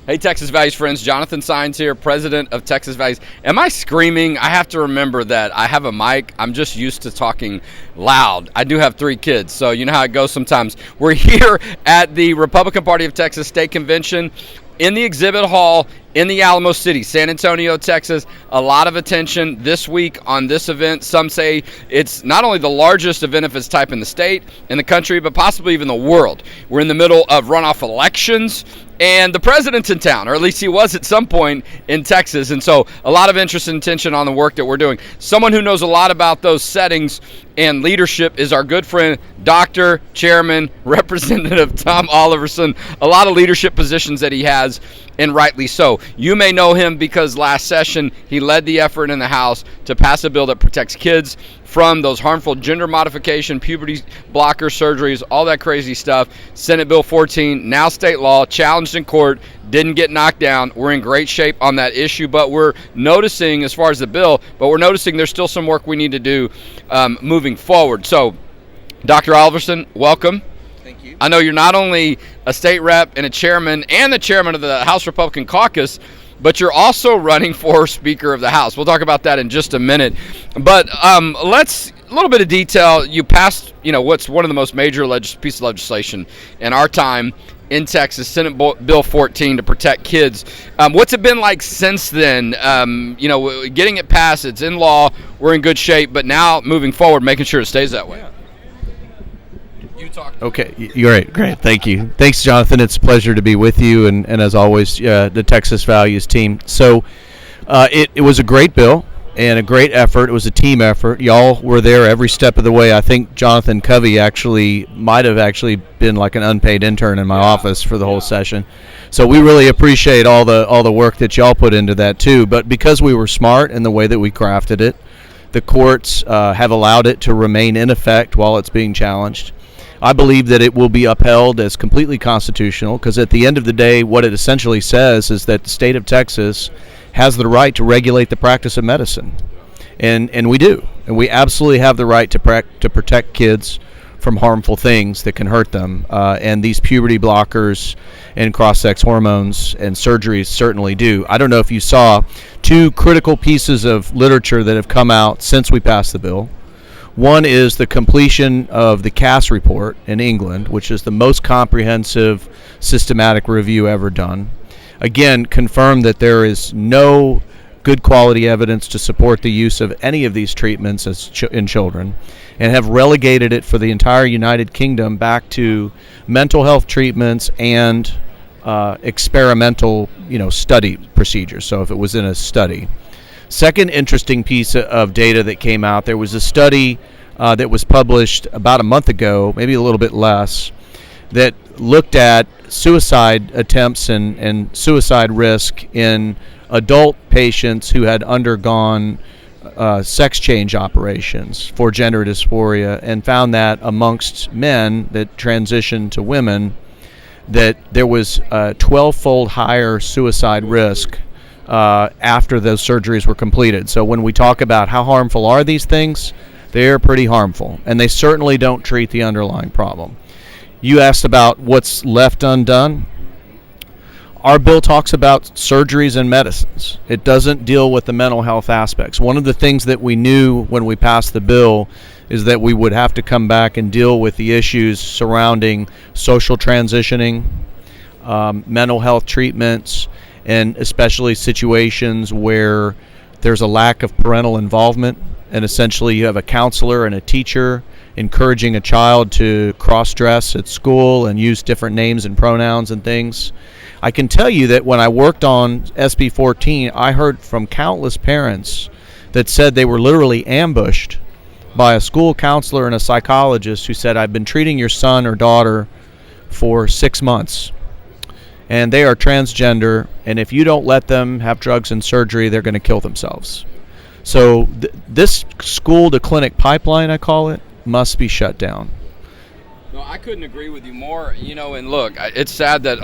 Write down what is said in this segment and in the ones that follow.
Hey, Texas Values friends, Jonathan Saenz here, president of Texas Values. Am I screaming? I have to remember that I have a mic. I'm just used to talking loud. I do have 3 kids, so you know how it goes sometimes. We're here at the Republican Party of Texas State Convention in the exhibit hall in the Alamo City, San Antonio, Texas. A lot of attention this week on this event. Some say it's not only the largest event of its type in the state, in the country, but possibly even the world. We're in the middle of runoff elections, and the president's in town, or at least he was at some point in Texas. And so a lot of interest and attention on the work that we're doing. Someone who knows a lot about those settings and leadership is our good friend, Dr. Chairman, Representative Tom Oliverson. A lot of leadership positions that he has, and rightly so. You may know him because last session he led the effort in the House to pass a bill that protects kids from those harmful gender modification, puberty blocker surgeries, all that crazy stuff. Senate Bill 14, now state law, challenged in court, didn't get knocked down. We're in great shape on that issue, but we're noticing, as far as the bill, there's still some work we need to do moving forward. So, Dr. Oliverson, welcome. Thank you. I know you're not only a state rep and a chairman and the chairman of the House Republican Caucus, but you're also running for Speaker of the House. We'll talk about that in just a minute. But let's a little bit of detail. You passed, what's one of the most major pieces of legislation in our time in Texas, Senate Bill 14 to protect kids. What's it been like since then? Getting it passed, it's in law, we're in good shape, but now moving forward, making sure it stays that way. Yeah. Okay, you're great. Thank you. Thanks, Jonathan. It's a pleasure to be with you, and as always, the Texas Values team. So it was a great bill and a great effort. It was a team effort. Y'all were there every step of the way. I think Jonathan Covey might have been like an unpaid intern in my office for the whole session. So we really appreciate all the work that y'all put into that too. But because we were smart in the way that we crafted it, the courts have allowed it to remain in effect while it's being challenged. I believe that it will be upheld as completely constitutional because at the end of the day, what it essentially says is that the state of Texas has the right to regulate the practice of medicine. And we do. And we absolutely have the right to protect kids from harmful things that can hurt them. And these puberty blockers and cross-sex hormones and surgeries certainly do. I don't know if you saw 2 critical pieces of literature that have come out since we passed the bill. One is the completion of the Cass report in England, which is the most comprehensive systematic review ever done. Again, confirmed that there is no good quality evidence to support the use of any of these treatments in children, and have relegated it for the entire United Kingdom back to mental health treatments and experimental, study procedures. So if it was in a study. Second interesting piece of data that came out, there was a study that was published about a month ago, maybe a little bit less, that looked at suicide attempts and suicide risk in adult patients who had undergone sex change operations for gender dysphoria, and found that amongst men that transitioned to women, that there was a 12-fold higher suicide risk after those surgeries were completed. So when we talk about how harmful are these things, they're pretty harmful, and they certainly don't treat the underlying problem. You asked about what's left undone. Our bill talks about surgeries and medicines. It doesn't deal with the mental health aspects. One of the things that we knew when we passed the bill is that we would have to come back and deal with the issues surrounding social transitioning, mental health treatments, and especially situations where there's a lack of parental involvement, and essentially you have a counselor and a teacher encouraging a child to cross-dress at school and use different names and pronouns and things. I can tell you that when I worked on SB 14, I heard from countless parents that said they were literally ambushed by a school counselor and a psychologist who said, "I've been treating your son or daughter for 6 months. And they are transgender, and if you don't let them have drugs and surgery, they're going to kill themselves." So this school-to-clinic pipeline, I call it, must be shut down. No, I couldn't agree with you more. And look, it's sad that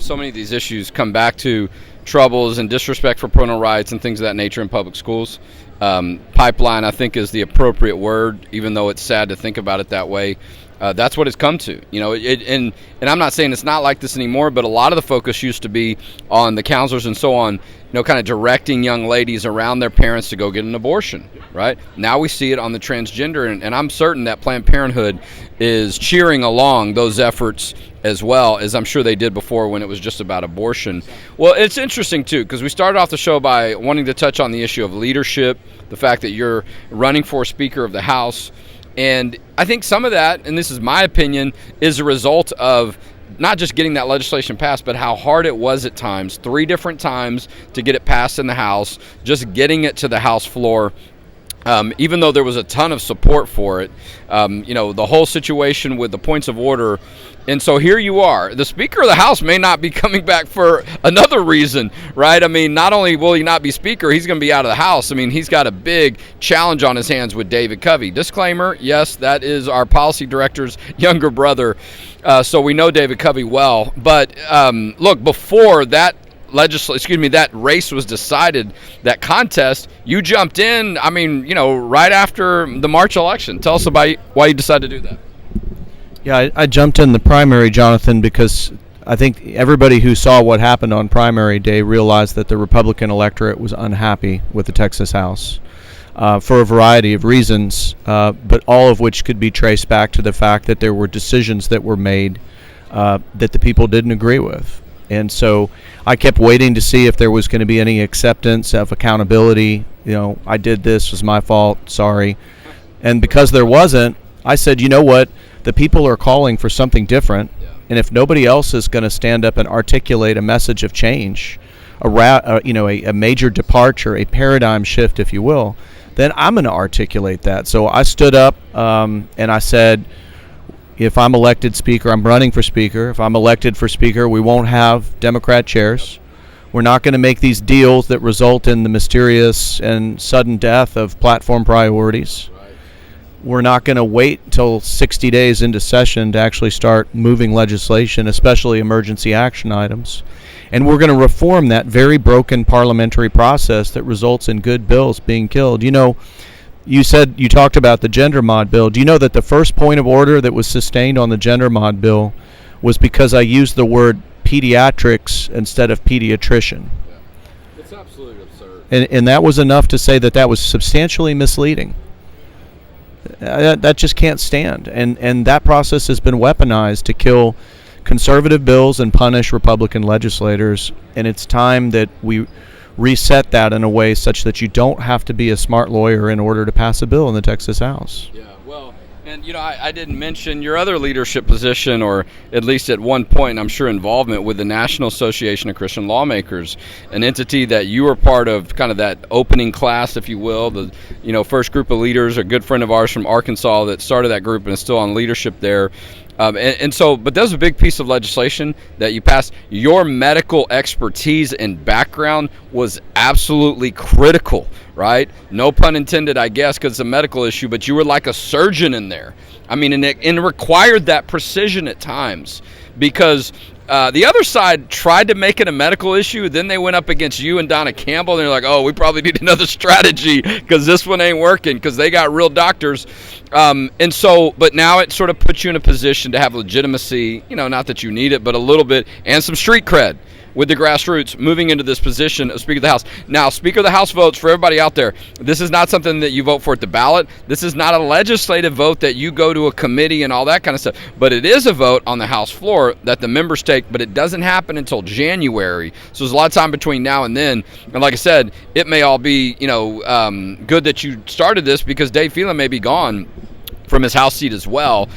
so many of these issues come back to troubles and disrespect for parental rights and things of that nature in public schools. Pipeline, I think, is the appropriate word, even though it's sad to think about it that way. That's what it's come to, and I'm not saying it's not like this anymore, but a lot of the focus used to be on the counselors and so on, kind of directing young ladies around their parents to go get an abortion, right? Now we see it on the transgender, and I'm certain that Planned Parenthood is cheering along those efforts as well, as I'm sure they did before when it was just about abortion. Well, it's interesting, too, because we started off the show by wanting to touch on the issue of leadership, the fact that you're running for Speaker of the House. And I think some of that, and this is my opinion, is a result of not just getting that legislation passed, but how hard it was at times, 3 different times to get it passed in the House, just getting it to the House floor. Even though there was a ton of support for it, the whole situation with the points of order. And so here you are. The Speaker of the House may not be coming back for another reason, right? I mean, not only will he not be Speaker, he's going to be out of the House. I mean, he's got a big challenge on his hands with David Covey. Disclaimer, yes, that is our policy director's younger brother. So we know David Covey well. But look, before that that race was decided, that contest, you jumped in, right after the March election. Tell us about why you decided to do that. Yeah, I jumped in the primary, Jonathan, because I think everybody who saw what happened on primary day realized that the Republican electorate was unhappy with the Texas House for a variety of reasons, but all of which could be traced back to the fact that there were decisions that were made that the people didn't agree with. And so I kept waiting to see if there was going to be any acceptance of accountability. I did this, was my fault, sorry. And because there wasn't, I said, you know what? The people are calling for something different. And if nobody else is going to stand up and articulate a message of change, a major departure, a paradigm shift, if you will, then I'm going to articulate that. So I stood up and I said, if I'm elected Speaker, I'm running for Speaker. If I'm elected for Speaker, we won't have Democrat chairs. We're not going to make these deals that result in the mysterious and sudden death of platform priorities. We're not going to wait until 60 days into session to actually start moving legislation, especially emergency action items. And we're going to reform that very broken parliamentary process that results in good bills being killed. You said you talked about the gender mod bill. Do you know that the first point of order that was sustained on the gender mod bill was because I used the word pediatrics instead of pediatrician? Yeah. It's absolutely absurd. And that was enough to say that was substantially misleading. That just can't stand. And that process has been weaponized to kill conservative bills and punish Republican legislators. And it's time that we reset that in a way such that you don't have to be a smart lawyer in order to pass a bill in the Texas House. Yeah, well, and I didn't mention your other leadership position, or at least at one point, I'm sure, involvement with the National Association of Christian Lawmakers, an entity that you were part of, kind of that opening class, if you will, the first group of leaders. A good friend of ours from Arkansas that started that group and is still on leadership there. But that was a big piece of legislation that you passed. Your medical expertise and background was absolutely critical, right? No pun intended, I guess, because it's a medical issue, but you were like a surgeon in there. And it required that precision at times, because the other side tried to make it a medical issue. Then they went up against you and Donna Campbell, and they're like, oh, we probably need another strategy because this one ain't working, because they got real doctors. But now it sort of puts you in a position to have legitimacy, not that you need it, but a little bit, and some street cred with the grassroots moving into this position of Speaker of the House. Now, Speaker of the House votes, for everybody out there, this is not something that you vote for at the ballot. This is not a legislative vote that you go to a committee and all that kind of stuff. But it is a vote on the House floor that the members take, but it doesn't happen until January. So there's a lot of time between now and then. And like I said, it may all be, good that you started this, because Dave Phelan may be gone from his House seat as well.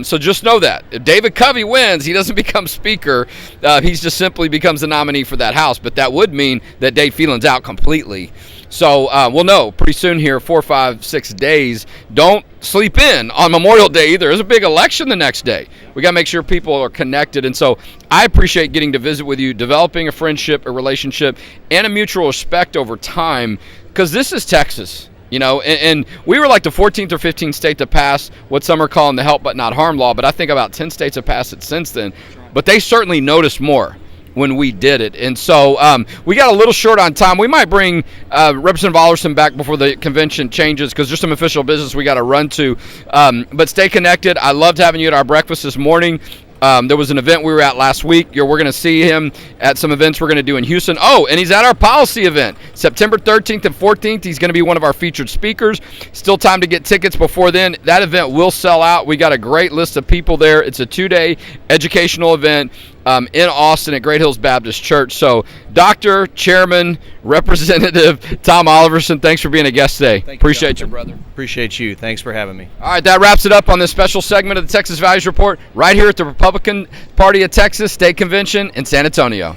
So just know that. If David Covey wins, he doesn't become Speaker. He just simply becomes the nominee for that House. But that would mean that Dave Phelan's out completely. So we'll know pretty soon here, 4, 5, 6 days. Don't sleep in on Memorial Day either. There's a big election the next day. We got to make sure people are connected. And so I appreciate getting to visit with you, developing a friendship, a relationship, and a mutual respect over time, because this is Texas. And we were like the 14th or 15th state to pass what some are calling the help but not harm law, but I think about 10 states have passed it since then. But they certainly noticed more when we did it. And so we got a little short on time. We might bring Representative Oliverson back before the convention changes because there's some official business we got to run to. But stay connected. I loved having you at our breakfast this morning. There was an event we were at last week. We're going to see him at some events we're going to do in Houston. Oh, and he's at our policy event, September 13th and 14th. He's going to be one of our featured speakers. Still time to get tickets before then. That event will sell out. We got a great list of people there. It's a 2-day educational event in Austin at Great Hills Baptist Church. So, Dr., Chairman, Representative Tom Oliverson, thanks for being a guest today. Appreciate you, brother. Appreciate you. Thanks for having me. All right, that wraps it up on this special segment of the Texas Values Report right here at the Republican Party of Texas State Convention in San Antonio.